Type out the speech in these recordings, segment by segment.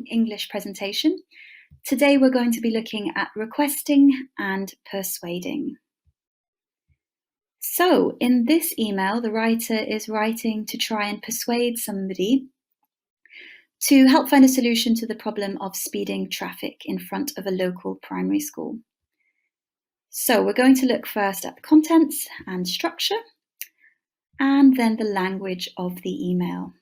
Exaggerating English presentation. Today we're going to be looking at requesting and persuading. So in this email, the writer is writing to try and persuade somebody to help find a solution to the problem of speeding traffic in front of a local primary school. So we're going to look first at the contents and structure, and then the language of the email.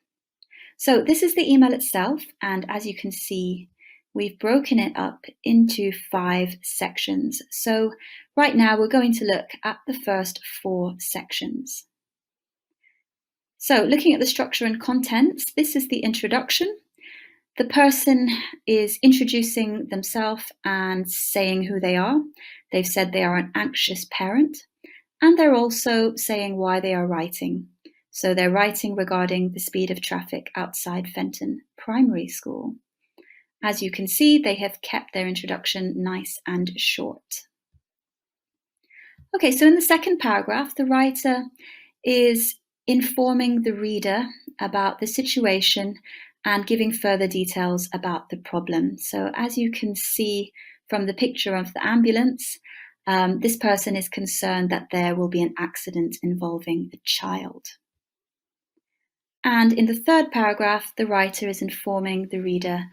So this is the email itself, and as you can see, we've broken it up into 5 sections. So right now we're going to look at the first 4 sections. So looking at the structure and contents, this is the introduction. The person is introducing themselves and saying who they are. They've said they are an anxious parent, and they're also saying why they are writing. So they're writing regarding the speed of traffic outside Fenton Primary School. As you can see, they have kept their introduction nice and short. Okay, so in the second paragraph, the writer is informing the reader about the situation and giving further details about the problem. So as you can see from the picture of the ambulance, this person is concerned that there will be an accident involving a child. And in the third paragraph, the writer is informing the reader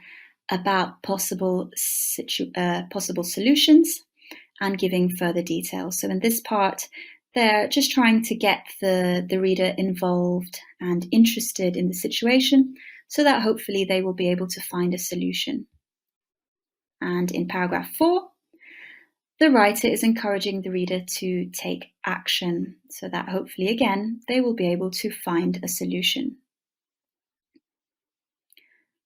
about possible solutions and giving further details. So in this part, they're just trying to get the reader involved and interested in the situation so that hopefully they will be able to find a solution. And in paragraph 4, the writer is encouraging the reader to take action so that hopefully, again, they will be able to find a solution.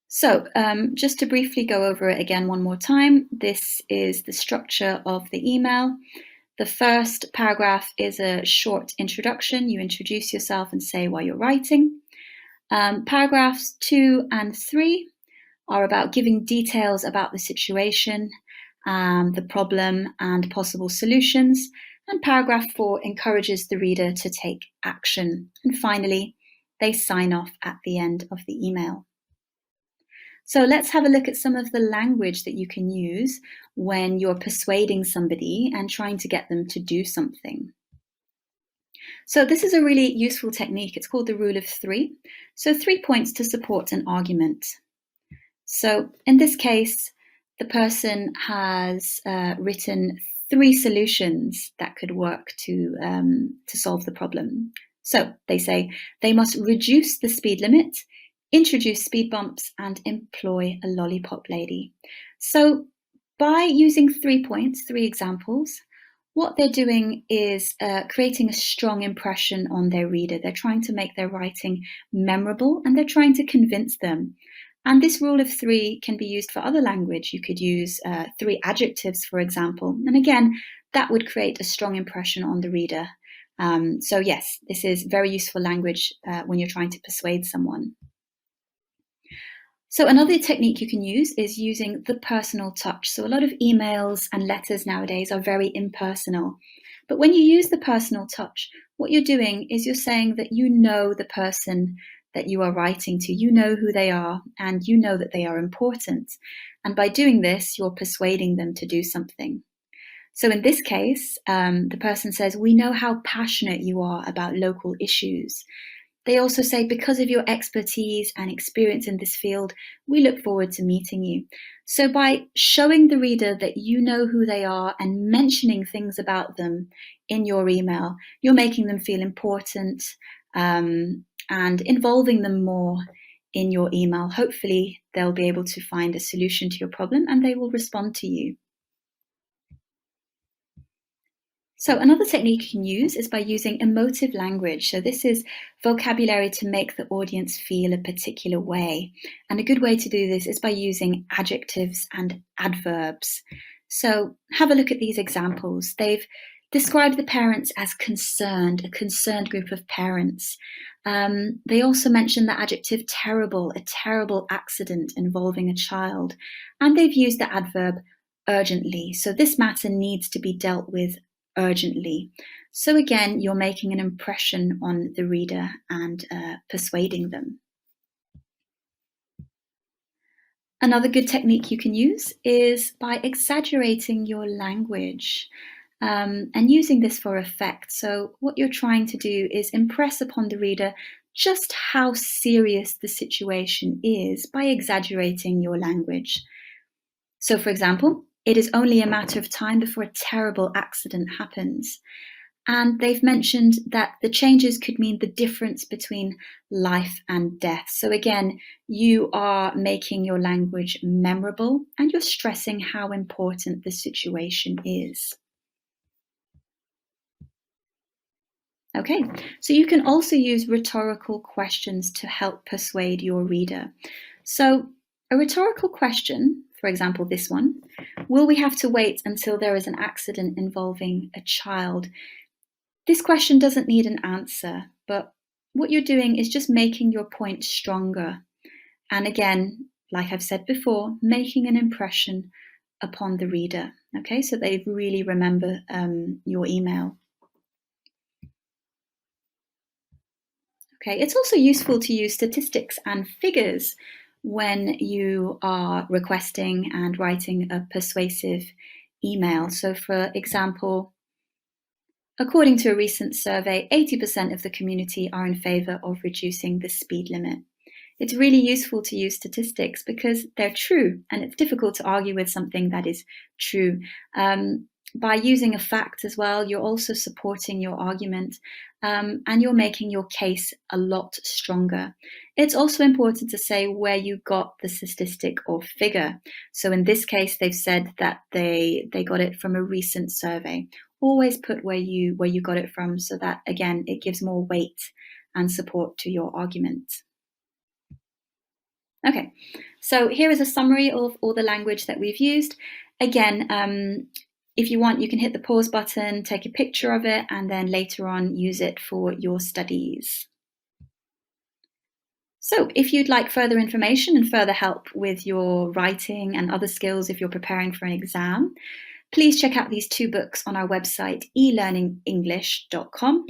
So just to briefly go over it again one more time, this is the structure of the email. The first paragraph is a short introduction. You introduce yourself and say why you're writing. Paragraphs 2 and 3 are about giving details about the situation, the problem, and possible solutions. And paragraph 4 encourages the reader to take action. And finally, they sign off at the end of the email. So let's have a look at some of the language that you can use when you're persuading somebody and trying to get them to do something. So this is a really useful technique. It's called the rule of 3. So 3 points to support an argument. So in this case, the person has written 3 solutions that could work to solve the problem. So they say they must reduce the speed limit, introduce speed bumps, and employ a lollipop lady. So by using 3 points, 3 examples, what they're doing is creating a strong impression on their reader. They're trying to make their writing memorable, and they're trying to convince them. And this rule of 3 can be used for other language. You could use 3 adjectives, for example. And again, that would create a strong impression on the reader. So yes, this is very useful language when you're trying to persuade someone. So another technique you can use is using the personal touch. So a lot of emails and letters nowadays are very impersonal. But when you use the personal touch, what you're doing is you're saying that you know the person that you are writing to, you know who they are, and you know that they are important. And by doing this, you're persuading them to do something. So in this case, the person says, we know how passionate you are about local issues. They also say, because of your expertise and experience in this field, we look forward to meeting you. So by showing the reader that you know who they are and mentioning things about them in your email, you're making them feel important and involving them more in your email. Hopefully, they'll be able to find a solution to your problem and they will respond to you. So another technique you can use is by using emotive language. So this is vocabulary to make the audience feel a particular way. And a good way to do this is by using adjectives and adverbs. So have a look at these examples. They've described the parents as concerned, a concerned group of parents. They also mention the adjective terrible, a terrible accident involving a child. And they've used the adverb urgently. So this matter needs to be dealt with urgently. So again, you're making an impression on the reader and persuading them. Another good technique you can use is by exaggerating your language and using this for effect. So, what you're trying to do is impress upon the reader just how serious the situation is by exaggerating your language. So, for example, it is only a matter of time before a terrible accident happens. And they've mentioned that the changes could mean the difference between life and death. So, again, you are making your language memorable and you're stressing how important the situation is. Okay, so you can also use rhetorical questions to help persuade your reader. So, a rhetorical question, for example, this one, will we have to wait until there is an accident involving a child? This question doesn't need an answer, but what you're doing is just making your point stronger. And again, like I've said before, making an impression upon the reader. Okay, so they really remember your email. Okay, it's also useful to use statistics and figures when you are requesting and writing a persuasive email. So, for example, according to a recent survey, 80% of the community are in favor of reducing the speed limit. It's really useful to use statistics because they're true, and it's difficult to argue with something that is true. By using a fact as well, you're also supporting your argument and you're making your case a lot stronger. It's also important to say where you got the statistic or figure. So in this case, they've said that they got it from a recent survey. Always put where you got it from so that, again, it gives more weight and support to your argument. Okay, so here is a summary of all the language that we've used. Again, if you want, you can hit the pause button, take a picture of it, and then later on use it for your studies. So if you'd like further information and further help with your writing and other skills if you're preparing for an exam, please check out these 2 books on our website, elearningenglish.com.